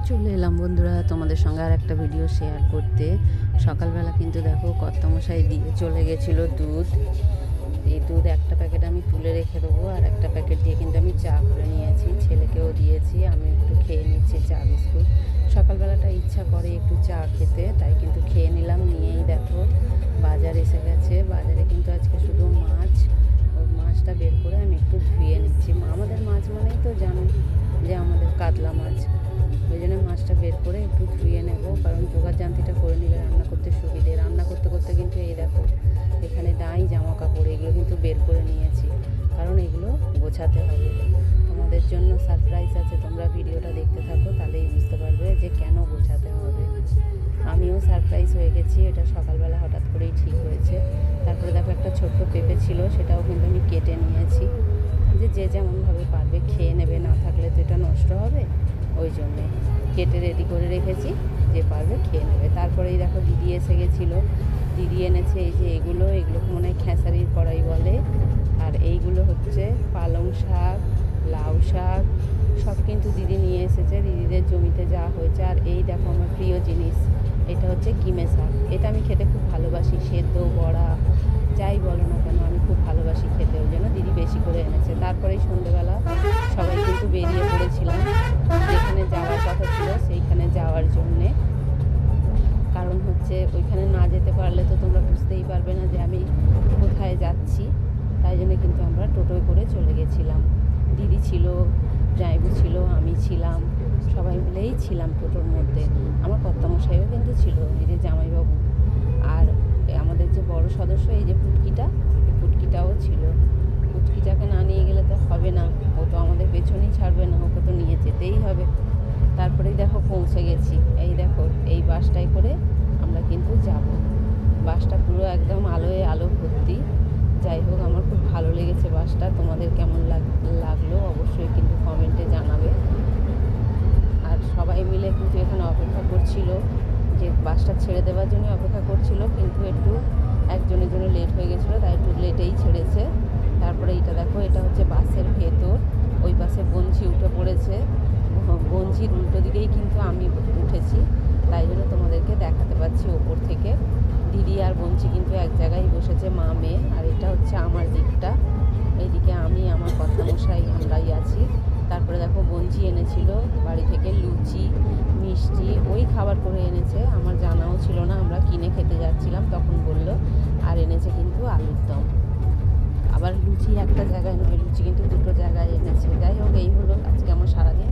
চলে এলাম বন্ধুরা তোমাদের সঙ্গে আর একটা ভিডিও শেয়ার করতে। সকালবেলা কিন্তু দেখো কর্তামশাই দিয়ে চলে গেছিলো দুধ। এই দুধ একটা প্যাকেট আমি তুলে রেখে দেবো, আর একটা প্যাকেট দিয়ে কিন্তু আমি চা করে নিয়েছি, ছেলেকেও দিয়েছি, আমি একটু খেয়ে নিচ্ছি চা বিস্কুট। সকালবেলাটা ইচ্ছা করে একটু চা খেতে, তাই কিন্তু খেয়ে নিলাম। নিয়েই দেখো বাজার এসে গেছে। বাজারে কিন্তু আজকে শুধু মাছ, ওই মাছটা বের করে আমি একটু ধুয়ে নিচ্ছি। আমাদের মাছ মানেই তো জানো যে আমাদের কাতলা মাছ, ওই জন্য মাছটা বের করে একটু ধুয়ে নেব, কারণ জোগাড় জান্তিটা করে নিলে রান্না করতে সুবিধে। রান্না করতে করতে কিন্তু এই দেখো এখানে ডাই জামা কাপড় এগুলো কিন্তু বের করে নিয়েছি, কারণ এগুলো গোছাতে হবে। তোমাদের জন্য সারপ্রাইজ আছে, তোমরা ভিডিওটা দেখতে থাকো, তাহলেই বুঝতে পারবে যে কেন গোছাতে হবে। আমিও সারপ্রাইজ হয়ে গেছি, এটা সকালবেলা হঠাৎ করেই ঠিক হয়েছে। তারপরে দেখো একটা ছোট্ট পেঁপে ছিল, সেটাও কিন্তু আমি কেটে নিয়েছি, যে যেমনভাবে পারবে খেয়ে নেবে, না থাকলে তো এটা নষ্ট হবে, ওই জন্যে কেটে রেডি করে রেখেছি, যে পারবে খেয়ে নেবে। তারপরেই দেখো দিদি এসে গেছিলো, দিদি এনেছে এই যে এগুলোকে মনে হয় খেসারির কড়াই বলে, আর এইগুলো হচ্ছে পালং শাক, লাউ শাক, সব কিন্তু দিদি নিয়ে এসেছে, দিদিদের জমিতে যাওয়া হয়েছে। আর এই দেখো আমার প্রিয় জিনিস, এটা হচ্ছে কিমে শাক। এটা আমি খেতে খুব ভালোবাসি, সেদ্ধ বড়া যাই বলো না কেন আমি খুব ভালোবাসি খেতে, ওই জন্য দিদি বেশি করে এনেছে। তারপরেই সন্ধ্যেবেলা সবাই কিন্তু বেরিয়ে পড়েছিলাম যেখানে যাওয়ার কথা ছিল সেইখানে যাওয়ার জন্যে। কারণ হচ্ছে ওইখানে না যেতে পারলে তো তোমরা বুঝতেই পারবে না যে আমি কোথায় যাচ্ছি, তাই জন্য কিন্তু আমরা টোটোয় করে চলে গেছিলাম। দিদি ছিল, জামাইবু ছিল, আমি ছিলাম, সবাই মিলেই ছিলাম টোটোর মধ্যে। আমার কর্তামশাইও কিন্তু ছিল, এই যে জামাইবাবু, আর আমাদের যে বড় সদস্য এই যে পুটকিটাও ছিল। পুটকিটাকে না নিয়ে গেলে তো হবে না, ও তো আমাদের পেছনেই ছাড়বে না, ওকে তো নিয়ে যেতেই হবে। তারপরেই দেখো পৌঁছে গেছি, এই দেখো এই বাসটায় করে আমরা কিন্তু যাব। বাসটা পুরো একদম আলোয় আলো ভর্তি। যাই হোক আমার খুব ভালো লেগেছে বাসটা, তোমাদের কেমন লাগলো অবশ্যই কিন্তু কমেন্টে জানাবে। আর সবাই মিলে কিন্তু এখানে অপেক্ষা করছিল, যে বাসটা ছেড়ে দেওয়ার জন্য অপেক্ষা করছিল, কিন্তু একটু একজনের জন্য লেট হয়ে গেছিলো, তাই একটু লেটেই ছেড়েছে। তারপরে এটা দেখো, এটা হচ্ছে বাসের ভেতর, ওই পাশে বঞ্চি উঠে পড়েছে, বঞ্চির উল্টো দিকেই কিন্তু আমি উঠেছি, তাই জন্য তোমাদেরকে দেখাতে পাচ্ছি ওপর থেকে। দিদি আর বঞ্চি কিন্তু এক জায়গায় বসেছে, মা মেয়ে। আর এটা হচ্ছে আমার দিকটা, এইদিকে আমি আমার কর্তামশাই আমরাই আছি। তারপরে দেখো বঞ্চি এনেছিল বাড়ি থেকে লুচি মিষ্টি, ওই খাবার করে এনেছে, আমার জানাও ছিল না, আমরা কিনে খেতে যাচ্ছিলাম তখন বলল। আর এনেছে কিন্তু আলুর দম, আবার লুচি একটা জায়গায় নয়, লুচি কিন্তু দুটো জায়গায় এনেছে। যাই হোক এই হলো আজকে আমার সারাদিন।